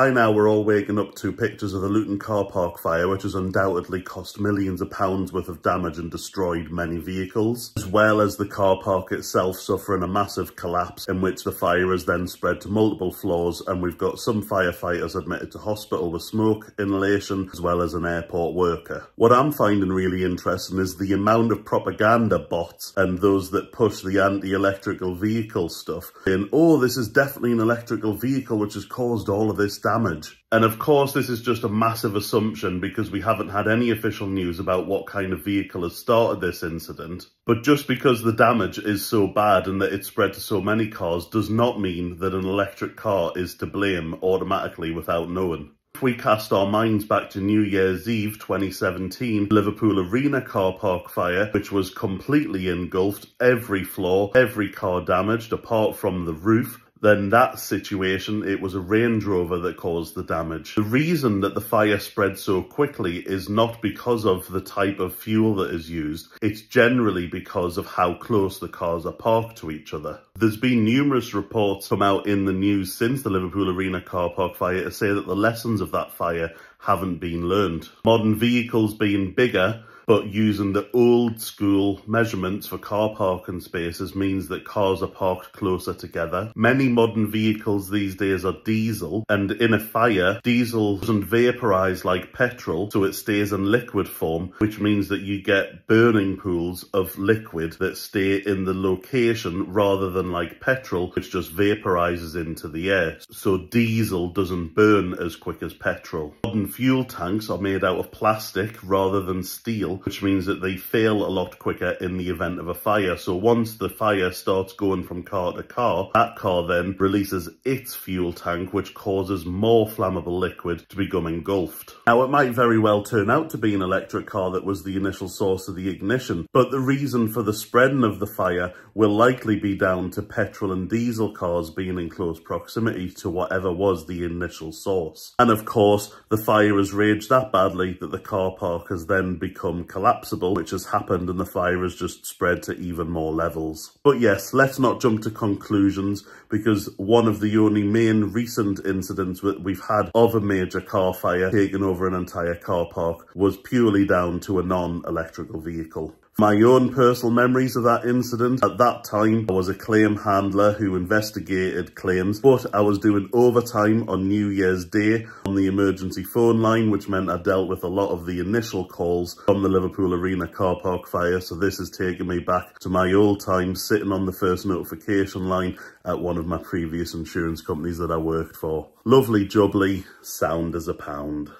By now we're all waking up to pictures of the Luton Car Park Fire, which has undoubtedly cost millions of pounds worth of damage and destroyed many vehicles, as well as the car park itself suffering a massive collapse in which the fire has then spread to multiple floors, and we've got some firefighters admitted to hospital with smoke inhalation, as well as an airport worker. What I'm finding really interesting is the amount of propaganda bots and those that push the anti-electrical vehicle stuff, saying, oh, this is definitely an electrical vehicle which has caused all of this damage. And of course this is just a massive assumption because we haven't had any official news about what kind of vehicle has started this incident. But just because the damage is so bad and that it's spread to so many cars does not mean that an electric car is to blame automatically without knowing. If we cast our minds back to New Year's Eve 2017, Liverpool Arena car park fire, which was completely engulfed, every floor, every car damaged apart from the roof, then that situation, it was a Range Rover that caused the damage. The reason that the fire spread so quickly is not because of the type of fuel that is used, it's generally because of how close the cars are parked to each other. There's been numerous reports come out in the news since the Liverpool Arena car park fire to say that the lessons of that fire haven't been learned. Modern vehicles being bigger, but using the old school measurements for car parking spaces means that cars are parked closer together. Many modern vehicles these days are diesel, and in a fire, diesel doesn't vaporise like petrol, so it stays in liquid form, which means that you get burning pools of liquid that stay in the location rather than like petrol, which just vaporises into the air. So diesel doesn't burn as quick as petrol. Modern fuel tanks are made out of plastic rather than steel, which means that they fail a lot quicker in the event of a fire. So once the fire starts going from car to car, that car then releases its fuel tank, which causes more flammable liquid to become engulfed. Now, it might very well turn out to be an electric car that was the initial source of the ignition, but the reason for the spreading of the fire will likely be down to petrol and diesel cars being in close proximity to whatever was the initial source. And of course, the fire has raged that badly that the car park has then become collapsible, which has happened, and the fire has just spread to even more levels. But yes, let's not jump to conclusions, because one of the only main recent incidents that we've had of a major car fire taking over an entire car park was purely down to a non-electrical vehicle. My own personal memories of that incident, at that time I was a claim handler who investigated claims, but I was doing overtime on New Year's Day on the emergency phone line, which meant I dealt with a lot of the initial calls from the Liverpool Arena car park fire. So this has taken me back to my old times sitting on the first notification line at one of my previous insurance companies that I worked for. Lovely jubbly, sound as a pound.